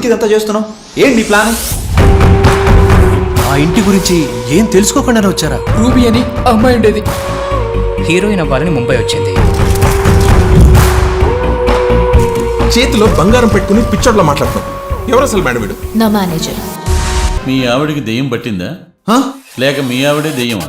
ఎందుకు ఇదంతా చేస్తున్నావు? ఏంటి నీ ప్లాన్? ఆ ఇంటి గురించి ఏం తెలుసుకోకుండా వచ్చారా? రూబీ అని అమ్మాయి ఉండేది. హీరోయిన్ అవ్వాలని ముంబై వచ్చింది. చేతిలో బంగారం పెట్టుకుని పిచ్చోడ్లో మాట్లాడతాం. ఎవరు అసలు మేడం వీడు? నా మేనేజర్. మీ ఆవిడికి దెయ్యం పట్టిందా హ? లేక మీ ఆవిడే దెయ్యమా?